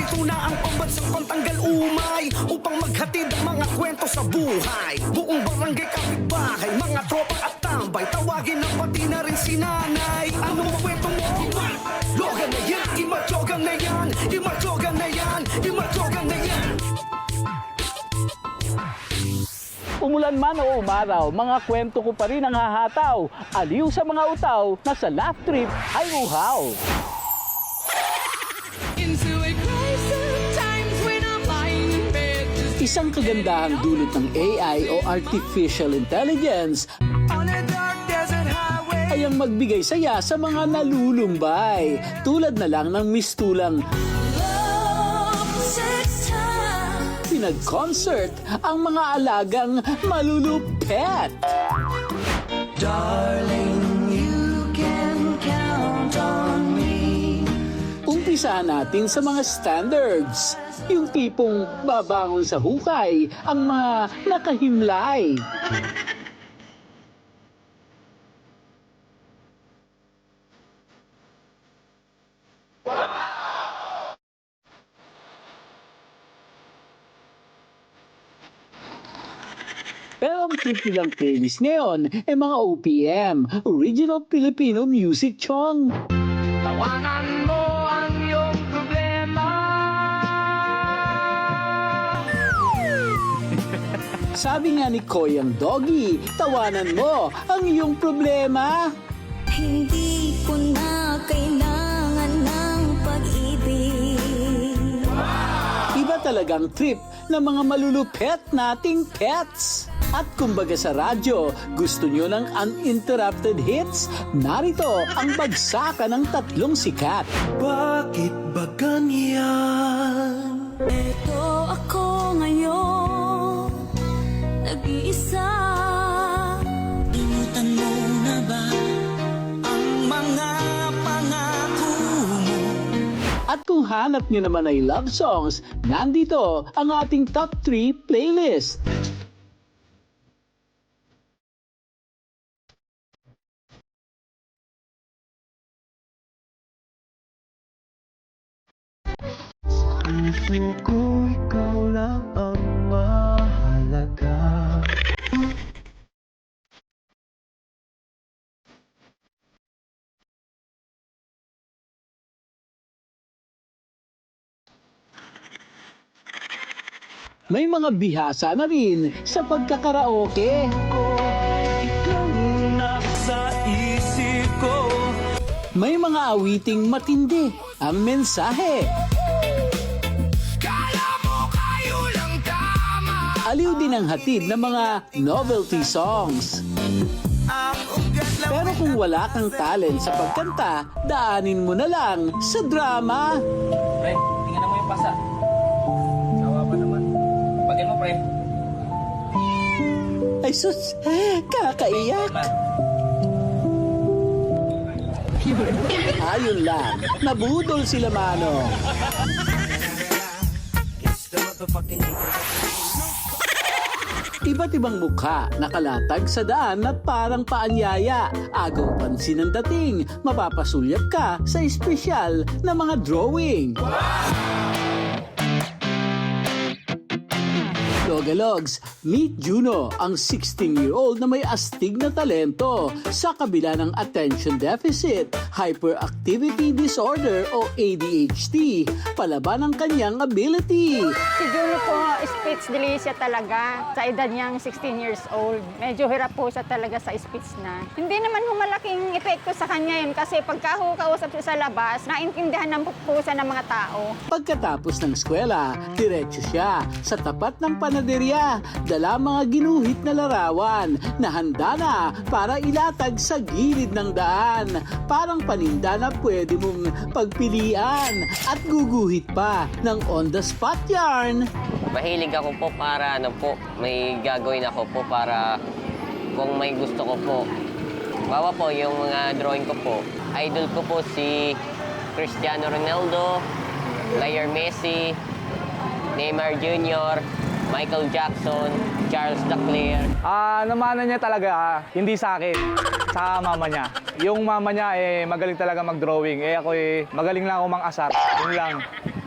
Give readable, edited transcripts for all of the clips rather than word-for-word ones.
Narito na ang pambansang pantanggal umay upang maghatid ang mga kwento sa buhay. Buong barangay kapitbahay, mga tropa at tambay, tawagin na pati na rin si nanay. Anong kwento mo? Logan na yan, imatyogan na yan, imatyogan na yan, imatyogan na yan. Umulan man o umaraw, mga kwento ko pa rin ang hahataw. Aliw sa mga utaw na sa laugh trip ay uhaw. Isang kagandahang dulot ng AI o Artificial Intelligence ay ang magbigay saya sa mga nalulumbay. Tulad na lang ng mistulang pinag-concert ang mga alagang malulupet. Darling, you can count on me. Umpisahan natin sa mga standards. Yung tipong babangon sa hukay ang mga nakahimlay. Pero ang tripilang playlist ngayon ay mga OPM, Original Filipino Music Chong. Tawanan mo ang iyong problema. Sabi nga ni Koyang Doggy, tawanan mo ang iyong problema. Hindi ko na kailangan ng pag-ibig. Iba talagang trip ng mga malulupet nating pets. At kumbaga sa radyo, gusto nyo ng uninterrupted hits? Narito ang bagsakan ng tatlong sikat. Bakit ba ganyan? Ito ako ngayon, nag-iisa. Inutan mo na ba ang mga pangako mo? At kung hanap nyo naman ay love songs, nandito ang ating top 3 playlist. Puso ko, ikaw lang ang mahalaga. May mga bihasa na rin sa pagkakaraoke. Ikaw na sa isip ko. May mga awiting matindi ang mensahe. Aliw din ang hatid ng mga novelty songs. Pero kung wala kang talent sa pagkanta, daanin mo na lang sa drama. Pre, tingnan mo yung pasa. Sawa pa naman. Pagin mo, pre. Ay sus, kakaiyak. Ayun lang, nabudol sila Manong. Iba't ibang mukha nakalatag sa daan na parang paanyaya. Agaw pansin ang dating, mapapasulyap ka sa espesyal na mga drawing. Logalogs, meet Juno, ang 16-year-old na may astig na talento sa kabila ng attention deficit, hyperactivity disorder o ADHD, palaban ang kanyang ability. Si Juno po, speech delay siya talaga. Sa edad niyang 16 years old. Medyo hirap po siya talaga sa speech na. Hindi naman po malaking epekto sa kanya yun kasi pagka kausap siya sa labas, naintindihan naman po siya ng mga tao. Pagkatapos ng eskwela, diretso siya sa tapat ng panaderya, dala mga ginuhit na larawan na handa na para ilatag sa gilid ng daan. Parang paninda na pwede mong pagpilian at guguhit pa ng on-the-spot yarn. Mahilig ako po para may gagawin ako po para kung may gusto ko po. Bawa po yung mga drawing ko po. Idol ko po si Cristiano Ronaldo, Lionel Messi, Neymar Jr., Michael Jackson, Charles Leclerc. Namana niya talaga, hindi sa akin. sa mama niya. Yung mama niya magaling talaga mag-drawing. Ako magaling lang ako mang-asar. Yun lang.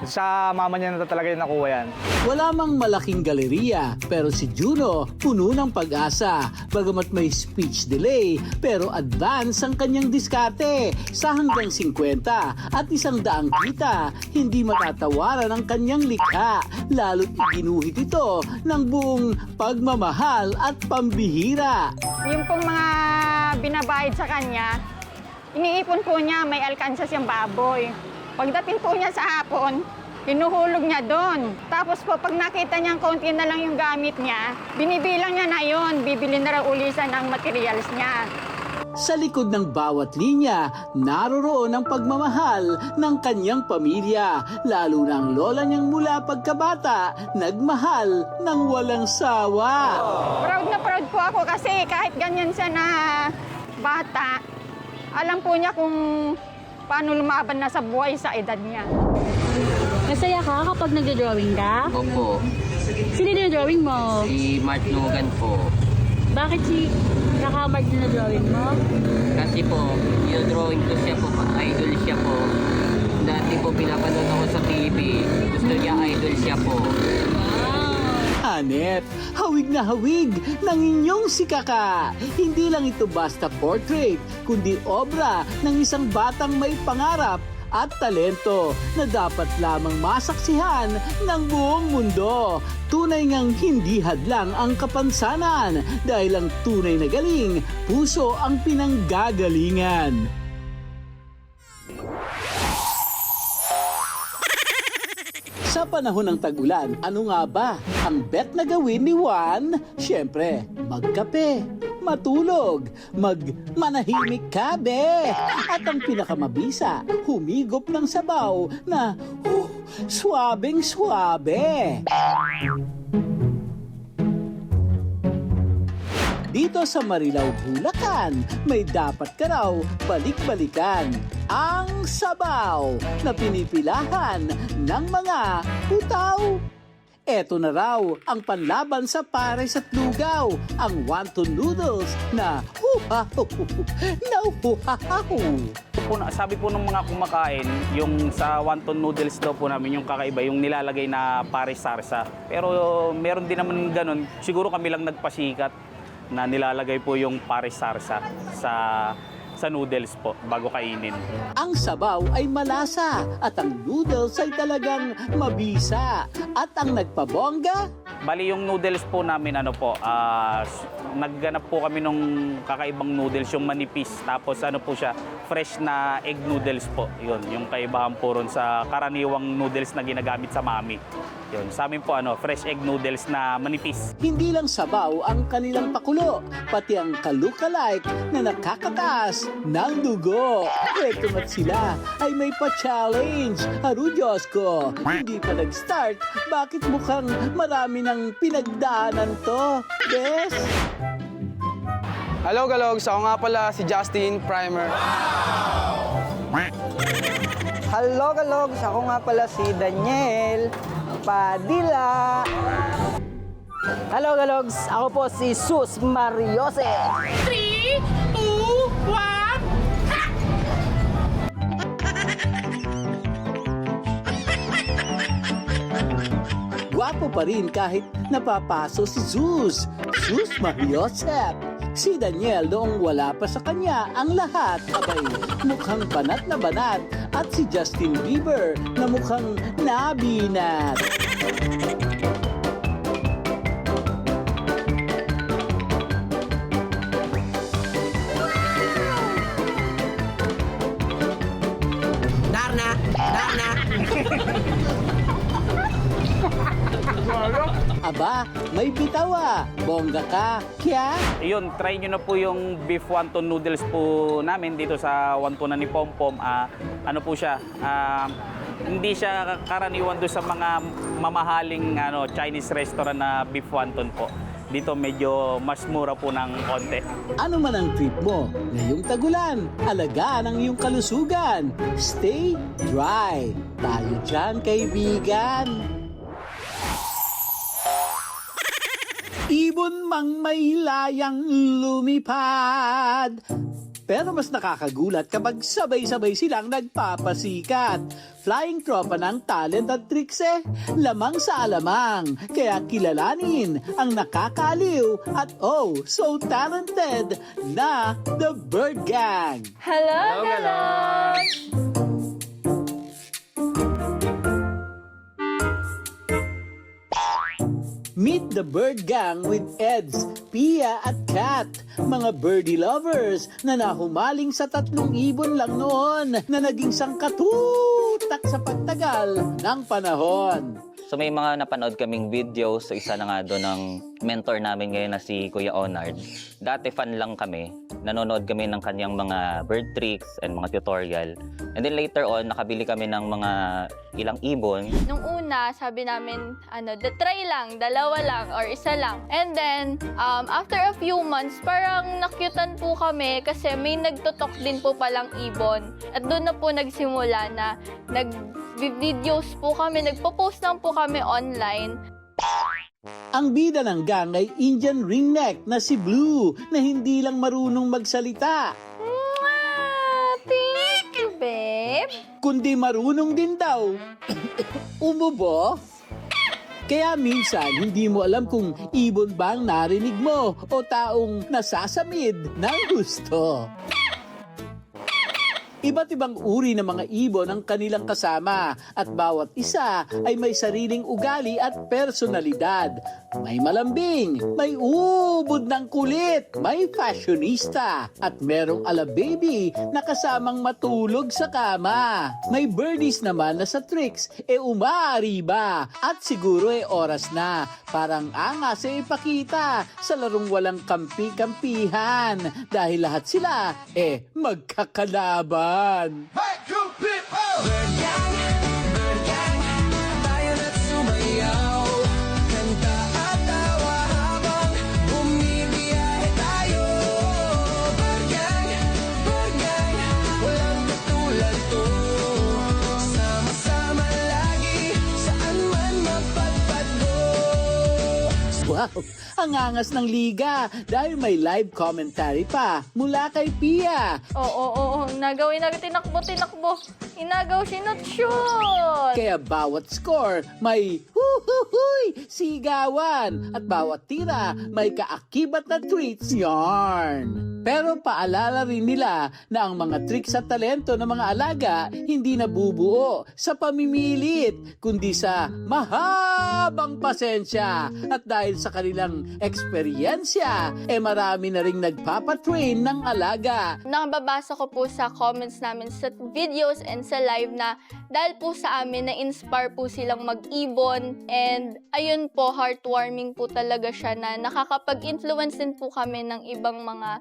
Sa mama niya na talaga yung nakuha yan. Wala mang malaking galeriya, pero si Juno puno ng pag-asa. Bagamat may speech delay, pero advance ang kanyang diskarte. Sa hanggang 50 at 100 kita, hindi matatawaran ang kanyang likha. Lalo't iginuhit ito ng buong pagmamahal at pambihira. Yung pong mga binabayad sa kanya, iniipon po niya, may alkansya siyang baboy. Pagdating po niya sa hapon, hinuhulog niya doon. Tapos po, pag nakita niyang konti na lang yung gamit niya, binibilang niya na yon, bibili na raw uli siya ng materials niya. Sa likod ng bawat linya, naroroon ang pagmamahal ng kanyang pamilya. Lalo na ang lola niyang mula pagkabata, nagmahal ng walang sawa. Proud na proud po ako kasi kahit ganyan siya na bata, alam po niya kung paano lumaban na sa buhay sa edad niya. Masaya ka kapag nagdo-drawing ka? Opo, Sino yung drawing mo? si Mark Logan po. Bakit si naka-mark na drawing mo? Kasi po, yung drawing ko siya po, idol siya po. Dati po pinapanood ako sa TV. Gusto niya idol siya po. Hanep, hawig na hawig ng inyong si Kaka. Hindi lang ito basta portrait, kundi obra ng isang batang may pangarap at talento na dapat lamang masaksihan ng buong mundo. Tunay ngang hindi hadlang ang kapansanan dahil ang tunay na galing, puso ang pinanggagalingan. Sa panahon ng tag-ulan, ano nga ba ang bet na gawin ni Juan? Siyempre, magkape, matulog, manahimik ka, be! At ang pinakamabisa, humigop ng sabaw na swabeng-swabe. Dito sa Marilao, Bulacan, may dapat ka raw balik-balikan. Ang sabaw na pinipilahan ng mga putaw. Eto na raw ang panlaban sa pares at lugaw, ang wonton noodles na Sabi po ng mga kumakain, yung sa wonton noodles daw po namin, yung kakaiba, yung nilalagay na pares sarsa. Pero meron din naman ganun, siguro kami lang nagpasikat na nilalagay po yung pares sarsa sa noodles po bago kainin. Ang sabaw ay malasa at ang noodles ay talagang mabisa. At ang nagpabongga, Bali yung noodles po namin nagganap po kami nung kakaibang noodles, yung manipis. Tapos po siya, fresh na egg noodles po. Yun, yung kaibahan po ron sa karaniwang noodles na ginagamit sa mami. Yun, sa amin po fresh egg noodles na manipis. hindi lang sabaw ang kanilang pakulo, pati ang kalukalike na nakakataas ng dugo. Eto na't sila ay may pa-challenge. Haru Diyos ko, hindi pa nag-start, bakit mukhang marami ng pinagdaanan to? Yes? Hello, Galogs. Ako nga pala si Justin Primer. Hello, Galogs. Ako nga pala si Daniel Padilla. Hello, Galogs. Ako po si Sus Mariose. 3, 2, 1, Gwapo pa rin kahit napapaso si Zeus Mariosep. Si Daniel noong wala pa sa kanya ang lahat, abay mukhang banat na banat. At si Justin Bieber na mukhang nabinat. Aba, may bitawa. Bongga ka, kya? Yun, try nyo na po yung beef wonton noodles po namin dito sa wontonan ni Pompom. Ano po siya, hindi siya karaniwan doon sa mga mamahaling Chinese restaurant na beef wonton po. Dito medyo mas mura po ng konti. Ano man ang trip mo, ngayong tagulan, alagaan ang iyong kalusugan. Stay dry. Tayo dyan, kaibigan. Ibon mang may layang lumipad, Pero mas nakakagulat kapag sabay-sabay silang nagpapasikat. Flying tropa ng talent at tricks lamang sa alamang. Kaya kilalanin ang nakakaliw at so talented na The Bird Gang. Hello, Meet the Bird Gang with Eds, Pia at Kat, mga birdie lovers na nahumaling sa 3 ibon lang noon na naging sangkatutak sa pagtagal ng panahon. So may mga napanood kaming videos, so isa na nga doon ng mentor namin ngayon na si Kuya Onard. Dati fan lang kami, nanonood kami ng kanyang mga bird tricks and mga tutorial. And then later on, nakabili kami ng mga ilang ibon. Nung una, sabi namin, try lang, 2 lang, or 1 lang. And then, after a few months, parang nakyutan po kami kasi may nagtutok din po palang ibon. At doon na po nagsimula na nag-videos po kami, nagpo-post lang po kami online. Ang bida ng gang ay Indian ringneck na si Blue na hindi lang marunong magsalita. Thank you, babe. Kundi marunong din daw umubo. Kaya minsan hindi mo alam kung ibon ba ang narinig mo o taong nasasamid ng gusto. Iba't ibang uri ng mga ibon ang kanilang kasama at bawat isa ay may sariling ugali at personalidad. May malambing, may ubod ng kulit, may fashionista at merong alababy na kasamang matulog sa kama. May birdies naman na sa tricks umaariba at siguro oras na. Parang angas ipakita sa larong walang kampi-kampihan dahil lahat sila magkakalaban. Hey, you people! Bird gang, tayo na't sumayaw. Kanta at tawa habang bumibiyahe tayo. Bird gang, walang katulad to. Sama-sama lagi, saan man magpadpad mo. Wow! Ang angas ng liga dahil may live commentary pa mula kay Pia. Oo. Nagawin na tinakbo. Inagaw si Notshot. Kaya bawat score may huhuhuy sigawan at bawat tira may kaakibat na treats yarn. Pero paalala rin nila na ang mga tricks at talento ng mga alaga hindi nabubuo sa pamimilit kundi sa mahabang pasensya. At dahil sa kanilang eksperyensya, marami na ring nagpapatrain ng alaga. Nakababasa ko po sa comments namin sa videos and sa live na dahil po sa amin na-inspire po silang mag-ibon and ayun po, heartwarming po talaga siya na nakakapag-influence din po kami ng ibang mga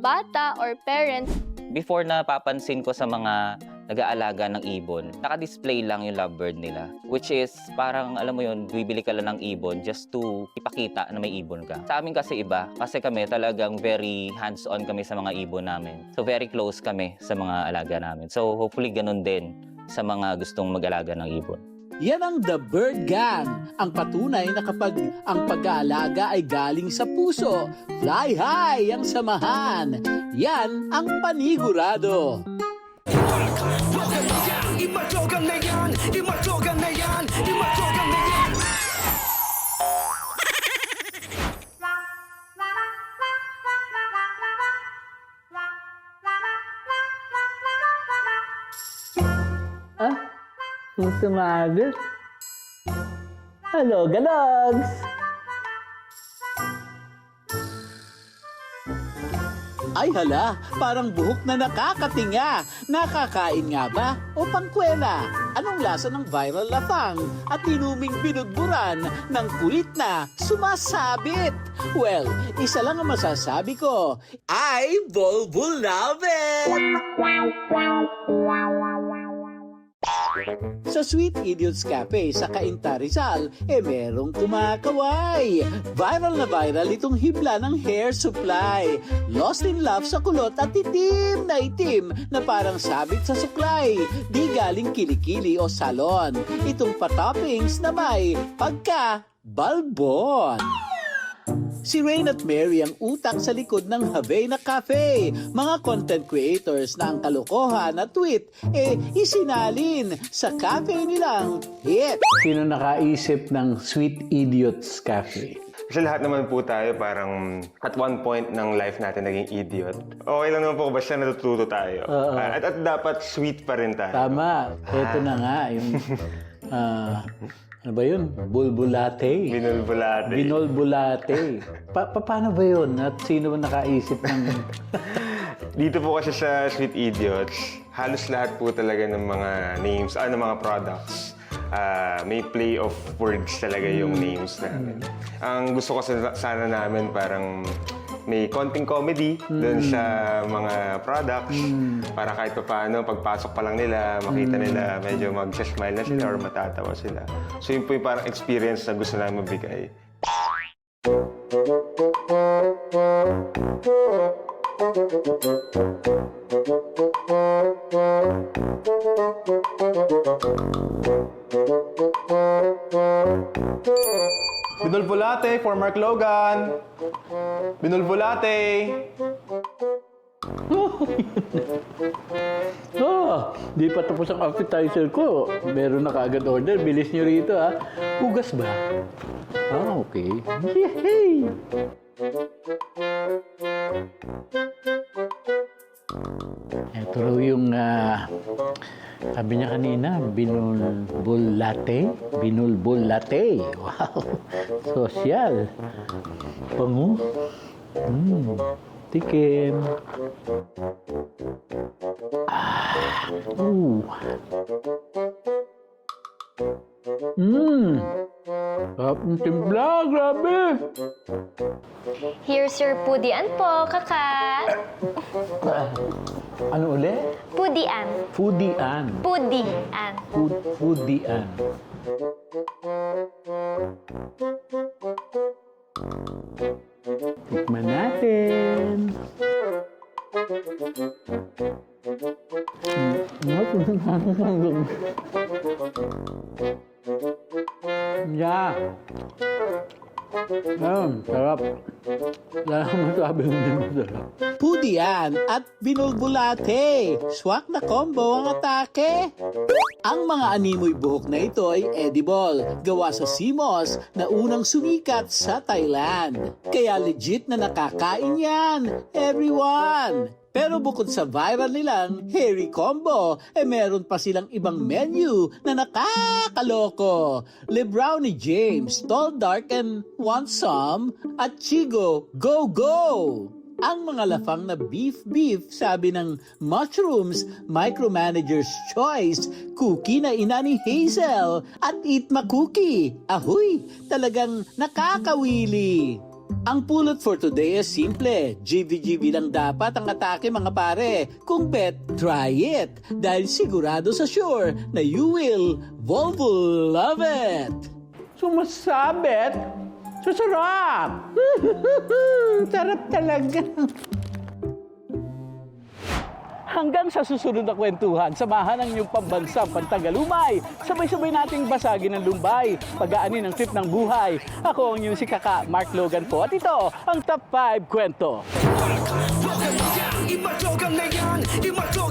bata or parents. Before napapansin ko sa mga nag-aalaga ng ibon, naka-display lang yung lovebird nila. Which is, parang, alam mo yun, bibili ka lang ng ibon just to ipakita na may ibon ka. Sa amin kasi iba, kasi kami talagang very hands-on kami sa mga ibon namin. So, very close kami sa mga alaga namin. So, hopefully, ganun din sa mga gustong mag-alaga ng ibon. Yan ang The Bird Gang, ang patunay na kapag ang pag-aalaga ay galing sa puso, fly high ang samahan. Yan ang panigurado. Imatyogan na yan, imatyogan na yan, imatyogan na yan. Sumagot. Hello, galogs! Ay hala, parang buhok na nakakatinga. Nakakain nga ba? O pangkwela? Anong lasa ng viral lapang at inuming binudburan ng kulit na sumasabit? Well, isa lang ang masasabi ko. I bulbulabit! Sa Sweet Idiots Cafe sa Cainta Rizal, merong kumakaway. Viral na viral itong hibla ng hair supply. Lost in love sa kulot at itim na parang sabit sa suklay. Di galing kilikili o salon. Itong pa-toppings na may pagka-balbon. Si Rain at Mary ang utak sa likod ng Havana Cafe. Mga content creators na ang kalokohan at tweet isinalin sa cafe nilang hit. Sino nakaisip ng Sweet Idiots Cafe? Kasi lahat naman po tayo parang at one point ng life natin naging idiot. Okay lang naman po basta natututo tayo. At dapat sweet pa rin tayo. Tama. Ito na nga. Yung, ano ba yun? Bulbulate. Binulbulate. Binulbulate. Paano ba yun? At sino ba nakaisip ng... Dito po kasi sa Sweet Idiots, halos lahat po talaga ng mga names, ng mga products. May play of words talaga yung names namin. Ang gusto ko sana namin parang may konting comedy doon sa mga products para kahit paano pagpasok pa lang nila, makita nila medyo mag-smile na sila or matatawa sila. So yun po yung parang experience na gusto namin mabigay. Binulbulate for Mark Logan. Binulbulate. Di pa tapos ang appetizer ko. Meron na kaagad order. Bilis nyo rito, ha? Hugas ba? Okay. Yay! Ito raw yung, sabi niya kanina, binulbulate. Binulbulate. Wow! Sosyal. Pango. Tikim. Sarap ng timpla, grabe! Here's your pudian po, kaka. Ano uli? Pudian. Foodian. Pudian. Foodian. Tikman natin. Yeah. Sarap. Wala akong masabi hindi masarap. Pudian at binulbulate. Swak na combo ang atake. Ang mga animoy buhok na ito ay edible. Gawa sa simos na unang sumikat sa Thailand. Kaya legit na nakakain yan. Everyone! Pero bukod sa viral nilang hairy combo, meron pa silang ibang menu na nakakaloko. Le Brownie James, Tall, Dark, and Want Some, at Chigo, Go Go! Ang mga lafang na beef, sabi ng Mushrooms, Micromanager's Choice, cookie na ina ni Hazel, at Eatma Cookie. Ahoy! Talagang nakakawili! Ang pulot for today is simple. GV lang dapat ang atake mga pare. Kung bet, try it. Dahil sigurado sa sure na you will love it. Sumasabit? Sarap! Sarap talaga. Hanggang sa susunod na kwentuhan, samahan ang inyong pambansang pantagalumay. Sabay-sabay nating basagin ang lumbay, pag-aanin ang trip ng buhay. Ako ang inyong si Kaka, Mark Logan po. At ito, ang Top 5 Kwento. Imatlogan na yan, imatlogan